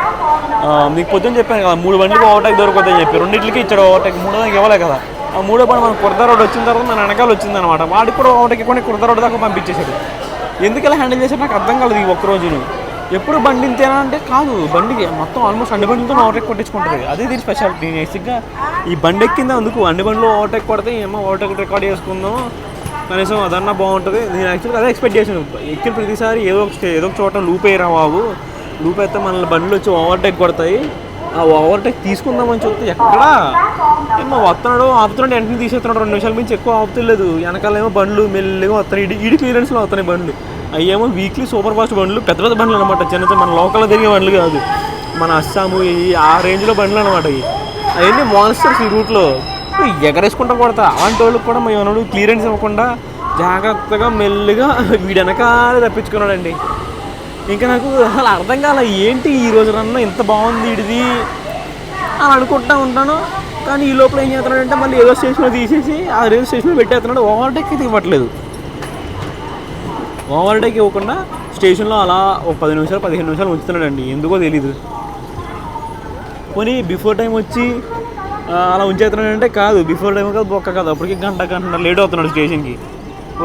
మీకు పొద్దున్న చెప్పాను కదా 3 బండికి ఓవర్టేక్ దొరుకుతుందని చెప్పి, 2 ఇచ్చాడు ఓవర్టేక్, 3 దాకా ఇవ్వలే కదా. ఆ 3వ బండి మన కుర్తా రోడ్ వచ్చిన తర్వాత మన వెనకాల వచ్చిందనమాట. వాడికి కూడా ఓవర్టేక్ ఇవ్వకుండా కుర్తా రోడ్ దాకా పంపించేశాడు. ఎందుకు ఇలా హ్యాండిల్ చేశాడు నాకు అర్థం కాలేదు. ఈ ఒక్కరోజును ఎప్పుడు బండి ఇంతేనా అంటే కాదు, బండికి మొత్తం ఆల్మోస్ట్ అన్ని బండిలతో ఓవర్టేక్ కొట్టించుకుంటుంది. అదే దీని స్పెషాలిటీ. బేసిక్గా ఈ బండి ఎక్కిందా అందుకు అన్ని బండ్లు ఓవర్టేక్ కొడితే ఏమో ఓవర్టేక్ రికార్డ్ చేసుకుందాం కనీసం అదన్నా బాగుంటుంది. నేను యాక్చువల్గా అదే ఎక్స్పెక్ట్ చేశాను. ఎక్కిన ప్రతిసారి ఏదో ఒక చోట లూప్ అయ్యారా బాబు, లూప్ అయితే మనల్ని బండ్లు వచ్చి ఓవర్టేక్ కొడతాయి. ఆ ఓవర్టేక్ తీసుకుందామని చెప్తే ఎక్కడా ఏమో వస్తున్నాడు, ఆపుతున్నాడు, వెంటనే తీసేస్తున్నాడు. 2 నిమిషాల నుంచి ఎక్కువ ఆపుతలేదు. వెనకాలేమో బండ్లు మెల్లిగా వస్తున్నాయి. ఈడి క్లియరెన్స్లో వస్తున్నాయి బండ్లు. అయ్యేమో వీక్లీ సూపర్ ఫాస్ట్ బండ్లు, పెద్ద పెద్ద బండ్లు అనమాట. చిన్న మన లోకల్లో తిరిగే బండ్లు కాదు, మన అస్సాము ఆ రేంజ్లో బండ్లు అనమాట. అవన్నీ మాన్స్టర్స్ ఈ రూట్లో ఎగరేసుకుంటా కొడతా. అలాంటి వాళ్ళకి కూడా మా ఏమన్నాడు క్లియరెన్స్ ఇవ్వకుండా జాగ్రత్తగా మెల్లిగా వీడి వెనకాలే తప్పించుకున్నాడండి. ఇంకా నాకు అసలు అర్థం కాల, ఏంటి ఈ రోజు రన్న ఇంత బాగుంది ఇది అని అనుకుంటా ఉంటాను. కానీ ఈ లోపల ఏం చేస్తున్నాడంటే మళ్ళీ ఏదో స్టేషన్లో తీసేసి ఆ రేడియో స్టేషన్లో పెట్టేస్తున్నాడు. ఓవర్టేక్ అయితే ఇవ్వట్లేదు. ఓవర్టేక్ ఇవ్వకుండా స్టేషన్లో అలా ఒక 10 నిమిషాలు 15 నిమిషాలు ఉంచుతున్నాడండి. ఎందుకో తెలీదు. పోనీ బిఫోర్ టైం వచ్చి అలా ఉంచేస్తున్నాడంటే కాదు, బిఫోర్ టైం కాదు, బొక్క కాదు, అప్పటికి గంట లేట్ అవుతున్నాడు స్టేషన్కి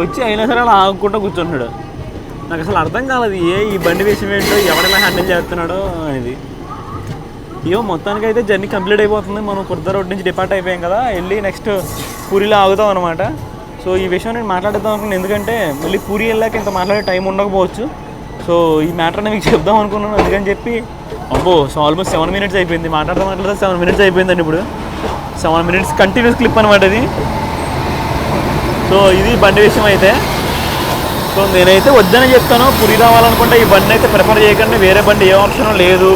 వచ్చి. అయినా సరే అలా ఆగుకుంటూ కూర్చుంటున్నాడు. నాకు అసలు అర్థం కాలేదు ఈ బండి విషయం ఏంటో, ఎవరైనా హ్యాండిల్ చేస్తున్నాడో అనేది. మొత్తానికి అయితే జర్నీ కంప్లీట్ అయిపోతుంది. మనం కుర్తా రోడ్ నుంచి డిపార్ట్ అయిపోయాం కదా, వెళ్ళి నెక్స్ట్ పూరిలో ఆగుతాం అనమాట. సో ఈ విషయం నేను మాట్లాడేద్దాం అనుకున్నాను, ఎందుకంటే మళ్ళీ పూరి వెళ్ళాక ఇంత మాట్లాడే టైం ఉండకపోవచ్చు. సో ఈ మ్యాటర్ని మీకు చెప్దాం అనుకున్నాను. అందుకని చెప్పి ఆల్మోస్ట్ 7 minutes అయిపోయింది. మాట్లాడితే 7 minutes అయిపోయిందండి. ఇప్పుడు 7 minutes కంటిన్యూస్ క్లిప్ అనమాట ఇది. సో ఇది బండి విషయం అయితే. సో నేనైతే వద్దని చెప్తాను, పూరి రావాలనుకుంటే ఈ బండి అయితే ప్రిఫర్ చేయకండి. వేరే బండి ఏ ఆప్షన్ లేదు,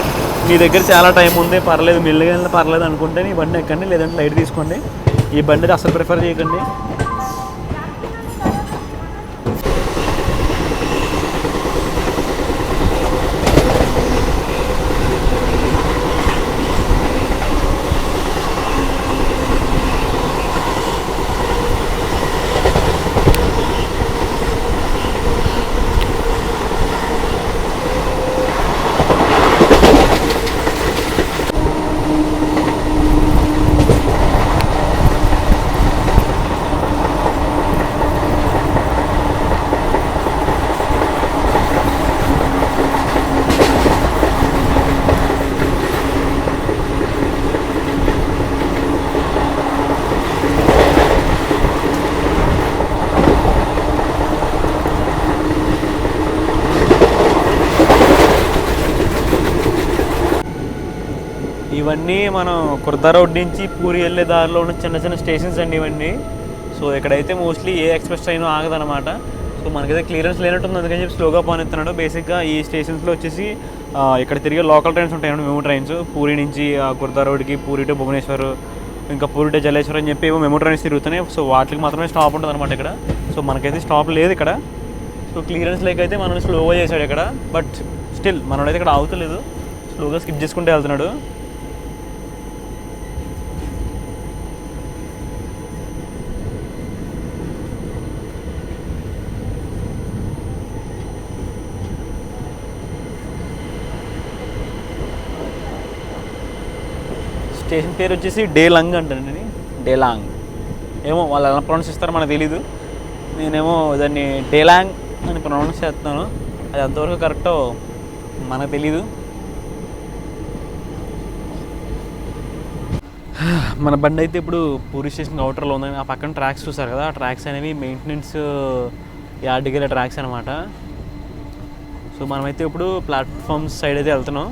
మీ దగ్గర చాలా టైం ఉంది, పర్లేదు మెల్లిగా వెళ్ళినా పర్లేదు అనుకుంటే ఈ బండి ఎక్కండి, లేదంటే లైట్ తీసుకోండి. ఈ బండి అసలు ప్రిఫర్ చేయకండి. ఇవన్నీ మనం కుర్తా రోడ్ నుంచి పూరి వెళ్ళే దారిలో ఉన్న చిన్న చిన్న స్టేషన్స్ అండి ఇవన్నీ. సో ఇక్కడైతే మోస్ట్లీ ఏ ఎక్స్ప్రెస్ ట్రైన్ ఆగదనమాట. సో మనకైతే క్లియరెన్స్ లేనట్టుంది, అందుకని చెప్పి స్లోగా పోనెత్తున్నాడు. బేసిక్గా ఈ స్టేషన్స్లో వచ్చేసి ఇక్కడ తిరిగే లోకల్ ట్రైన్స్ ఉంటాయండి, మెమో ట్రైన్స్. పూరి నుంచి కుర్తా రోడ్కి, పూరి టు భువనేశ్వర్, ఇంకా పూరి టు జలేశ్వర్ అని చెప్పి మెమో ట్రైన్స్ తిరుగుతున్నాయి. సో వాటికి మాత్రమే స్టాప్ ఉంటుంది అనమాట ఇక్కడ. సో మనకైతే స్టాప్ లేదు ఇక్కడ. సో క్లియరెన్స్ లేక అయితే మనం స్లోగా చేశాడు ఇక్కడ. బట్ స్టిల్ మనోడైతే ఇక్కడ ఆగుతలేదు, స్లోగా స్కిప్ చేసుకుంటే వెళ్తున్నాడు. స్టేషన్ పేరు వచ్చేసి డేలాంగ్ అంటండి, డేలాంగ్. ఏమో వాళ్ళు ఎలా ప్రొనౌన్స్ చేస్తారో మనకు తెలీదు. నేనేమో దాన్ని డేలాంగ్ అని ప్రొనౌన్స్ చేస్తున్నాను. అది ఎంతవరకు కరెక్టో మనకు తెలీదు. మన బండి అయితే ఇప్పుడు పూరి స్టేషన్ అవుటర్లో ఉంది. ఆ పక్కన ట్రాక్స్ చూసారు కదా, ఆ ట్రాక్స్ అనేవి మెయింటెనెన్స్ యార్డ్కి వెళ్ళే ట్రాక్స్ అనమాట. సో మనమైతే ఇప్పుడు ప్లాట్ఫామ్ సైడ్ అయితే వెళ్తున్నాం.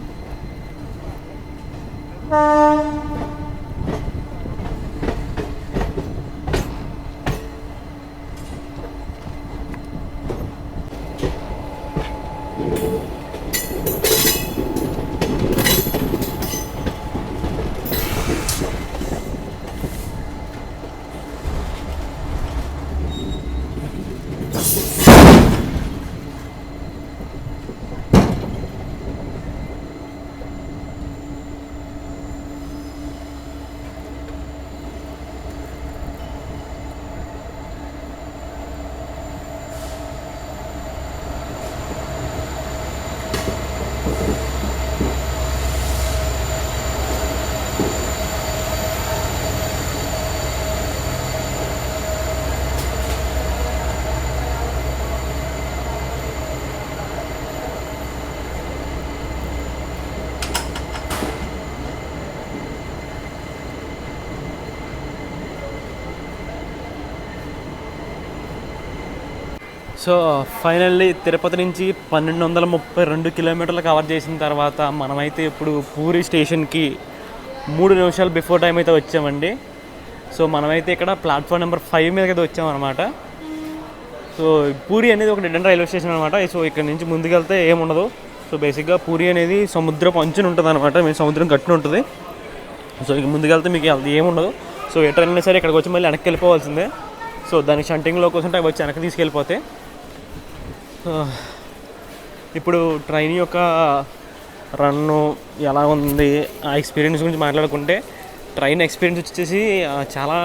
సో ఫైనల్లీ తిరుపతి నుంచి 1232 కిలోమీటర్లు కవర్ చేసిన తర్వాత మనమైతే ఇప్పుడు పూరి స్టేషన్కి 3 నిమిషాలు బిఫోర్ టైం అయితే వచ్చామండి. సో మనమైతే ఇక్కడ ప్లాట్ఫామ్ నెంబర్ 5 మీదకి అయితే వచ్చామన్నమాట. సో పూరి అనేది ఒక డెడ్ రైల్వే స్టేషన్ అనమాట. సో ఇక్కడ నుంచి ముందుకెళ్తే ఏముండదు. సో బేసిక్గా పూరి అనేది సముద్రపు అంచున ఉంటుంది అనమాట, మేము సముద్రం గట్టున ఉంటుంది. సో ఇక ముందుకెళ్తే మీకు ఏముండదు. సో ఏ ట్రైన్ అయినా సరే ఇక్కడికి వచ్చి మళ్ళీ వెనక్కి వెళ్ళిపోవాల్సిందే. సో దానికి షంటింగ్లో కోసం అవి వచ్చి వెనక్కి తీసుకెళ్ళిపోతే. ఇప్పుడు ట్రైన్ యొక్క రన్ను ఎలా ఉంది, ఆ ఎక్స్పీరియన్స్ గురించి మాట్లాడుకుంటే, ట్రైన్ ఎక్స్పీరియన్స్ వచ్చేసి చాలా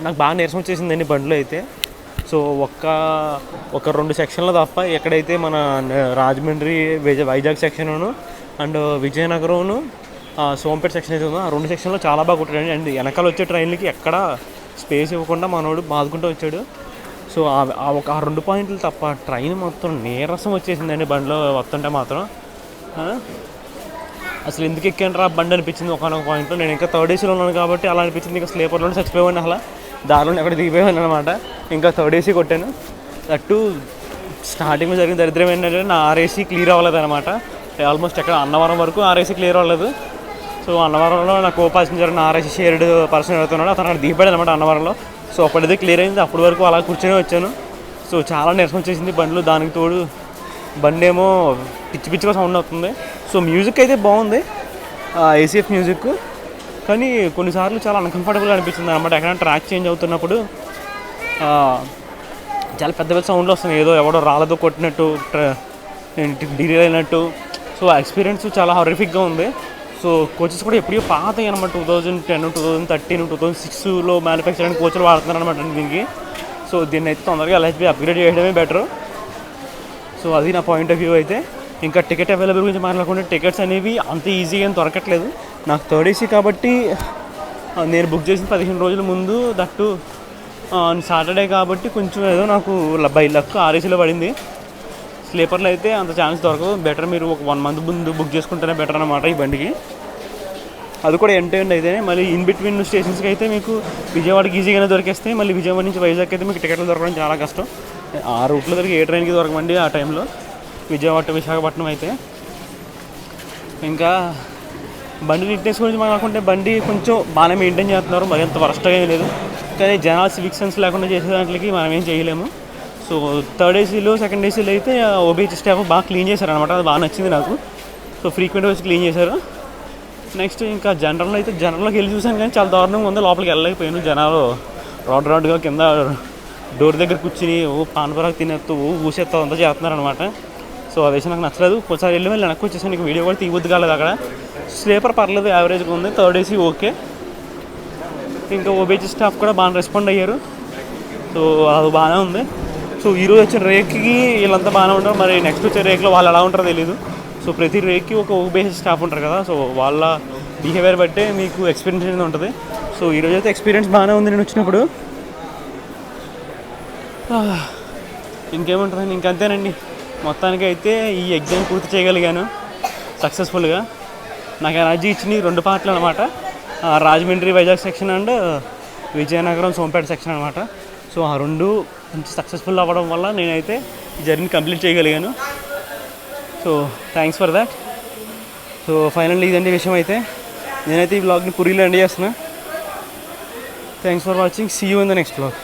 నాకు బాగా నీరసం వచ్చేసిందండి బండిలో అయితే. సో ఒక 2 సెక్షన్లు తప్ప ఎక్కడైతే మన రాజమండ్రి వైజాగ్ సెక్షను అండ్ విజయనగరంను సోంపేట సెక్షన్ అయితే ఉందో, ఆ 2 సెక్షన్లో చాలా బాగా కుట్టాడండి. అండ్ వెనకాల వచ్చే ట్రైన్లకి ఎక్కడ స్పేస్ ఇవ్వకుండా మనోడు బాదుకుంటూ వచ్చాడు. సో ఒక 2 పాయింట్లు తప్ప ట్రైన్ మొత్తం నీరసం వచ్చేసిందండి బండిలో వస్తుంటే మాత్రం. అసలు ఎందుకు ఎక్కాను రా బండి అనిపించింది ఒకనొక పాయింట్లో. నేను ఇంకా థర్డ్ ఏసీలో ఉన్నాను కాబట్టి అలా అనిపించింది. ఇంకా స్లీపర్లో చచ్చిపోయాను, అలా దారిలో ఎక్కడ దిగిపోయాను అనమాట. ఇంకా థర్డ్ ఏసీ కొట్టాను. అటు స్టార్టింగ్లో జరిగిన దరిద్రం ఏంటంటే నా ఆర్ఏసీ క్లియర్ అవ్వలేదు అనమాట. ఆల్మోస్ట్ ఎక్కడ అన్నవరం వరకు ఆర్ఏసీ క్లియర్ అవ్వలేదు. సో అన్నవరంలో నాకు ప్యాసింజర్ నా ఆర్ఏసీ షేర్డ్ పర్సన్ అవుతున్నాడు, అతను అక్కడ దిగిపోయాడు అనమాట అన్నవరంలో. సో అప్పటిదే క్లియర్ అయింది. అప్పటి వరకు అలా కూర్చొని వచ్చాను. సో చాలా నీరసం వచ్చేసింది బండ్లు. దానికి తోడు బండి ఏమో పిచ్చి పిచ్చిగా సౌండ్ అవుతుంది. సో మ్యూజిక్ అయితే బాగుంది, ఏసీఎఫ్ మ్యూజిక్, కానీ కొన్నిసార్లు చాలా అన్కంఫర్టబుల్గా అనిపించింది అనమాట. ఎక్కడైనా ట్రాక్ చేంజ్ అవుతున్నప్పుడు చాలా పెద్ద పెద్ద సౌండ్లు వస్తున్నాయి, ఏదో ఎవడో రాళ్ళతో కొట్టినట్టు, డీల్ అయినట్టు. సో ఆ ఎక్స్పీరియన్స్ చాలా హారిఫిక్గా ఉంది. సో కోచెస్ కూడా ఎప్పుడో పాతాయి అనమాట. 2010, 2013, 2006లో మ్యానుఫ్యాక్చర్ అయిన కోచ్లు వాడుతున్నారు అనమాట దీనికి. సో దీన్ని అయితే తొందరగా ఎల్హెచ్బి అప్గ్రేడ్ చేయడమే బెటరు. సో అది నా పాయింట్ ఆఫ్ వ్యూ అయితే. ఇంకా టికెట్ అవైలబుల్ గురించి మాట్లాడుకుంటే టికెట్స్ అనేవి అంత ఈజీగా ఏం దొరకట్లేదు. నాకు థర్డ్ ఏసీ కాబట్టి నేను బుక్ చేసిన 15 రోజుల ముందు, దట్టు సాటర్డే కాబట్టి కొంచెం ఏదో నాకు బై లక్ ఆర్ఏసీలో పడింది. స్లీపర్లో అయితే అంత ఛాన్స్ దొరకదు. బెటర్ మీరు ఒక 1 మంత్ ముందు బుక్ చేసుకుంటేనే బెటర్ అనమాట ఈ బండికి. అది కూడా ఎండ్ అయితే. మళ్ళీ ఇన్ బిట్వీన్ స్టేషన్స్కి అయితే మీకు విజయవాడకి ఈజీగానే దొరికేస్తాయి. మళ్ళీ విజయవాడ నుంచి వైజాగ్ అయితే మీకు టికెట్లు దొరకడం చాలా కష్టం. ఆ రూట్లో దొరికి ఏ ట్రైన్కి దొరకమండి ఆ టైంలో, విజయవాడ టు విశాఖపట్నం అయితే. ఇంకా బండి నీట్నెస్ గురించి మాట్లాడుకుంటే బండి కొంచెం బాగానే మెయింటైన్ చేస్తున్నారు, మరి అంత వరస్ట్గా ఏం లేదు. కానీ జనాలు సివిక్ సెన్స్ లేకుండా చేసే దాంట్లోకి మనం ఏం చేయలేము. సో థర్డ్ ఏసీలో, సెకండ్ ఏసీలో అయితే ఓబీహెచ్ స్టాఫ్ బాగా క్లీన్ చేశారనమాట. అది బాగా నచ్చింది నాకు. సో ఫ్రీక్వెంట్గా వచ్చి క్లీన్ చేశారు. నెక్స్ట్ ఇంకా జనరల్లో అయితే జనరల్లోకి వెళ్ళి చూసాను కానీ చాలా దారుణంగా ఉంది. లోపలికి వెళ్ళలేకపోయాను. జనాలు రోడ్డుగా కింద డోర్ దగ్గర కూర్చుని పాన్పరాకు తినేస్తూ ఊసేస్తూ అంతా చేస్తున్నారనమాట. సో ఆ విషయం నాకు నచ్చలేదు. ఒకసారి వెళ్ళి మళ్ళీ వెనక్కి వచ్చేసాను. నీకు వీడియో కూడా తీయవద్దు కాలేదు అక్కడ. స్లీపర్ పర్లేదు, యావరేజ్గా ఉంది. Third AC okay. ఇంకా ఓబీహెచ్ స్టాఫ్ కూడా బాగా రెస్పాండ్ అయ్యారు. సో అది బాగానే ఉంది. సో ఈరోజు వచ్చిన రేక్కి వీళ్ళంతా బాగానే ఉంటారు. మరి నెక్స్ట్ వచ్చే రేక్లో వాళ్ళు ఎలా ఉంటారో తెలీదు. సో ప్రతి రేక్కి ఒక ఓబీహెచ్ స్టాఫ్ ఉంటారు కదా. సో వాళ్ళ బిహేవియర్ బట్టే మీకు ఎక్స్పీరియన్స్ అనేది ఉంటుంది. సో ఈరోజు అయితే ఎక్స్పీరియన్స్ బాగానే ఉంది నేను వచ్చినప్పుడు. ఇంకేముంటుందండి, ఇంకంతేనండి. మొత్తానికి అయితే ఈ ఎగ్జామ్ పూర్తి చేయగలిగాను సక్సెస్ఫుల్గా. నాకు ఎనర్జీ ఇచ్చింది 2 పార్ట్లు అనమాట. Rajahmundry Vizag section and Vizianagaram Sompeta section అనమాట. సో ఆ 2 కొంచెం సక్సెస్ఫుల్ అవ్వడం వల్ల నేనైతే జర్నీ కంప్లీట్ చేయగలిగాను. So thanks for that. So finally ఇదండి విషయం. అయితే నేనైతే ఈ వ్లాగ్ని పూరీలో ఎండ్ చేస్తున్నా. Thanks for watching. See you in the next vlog.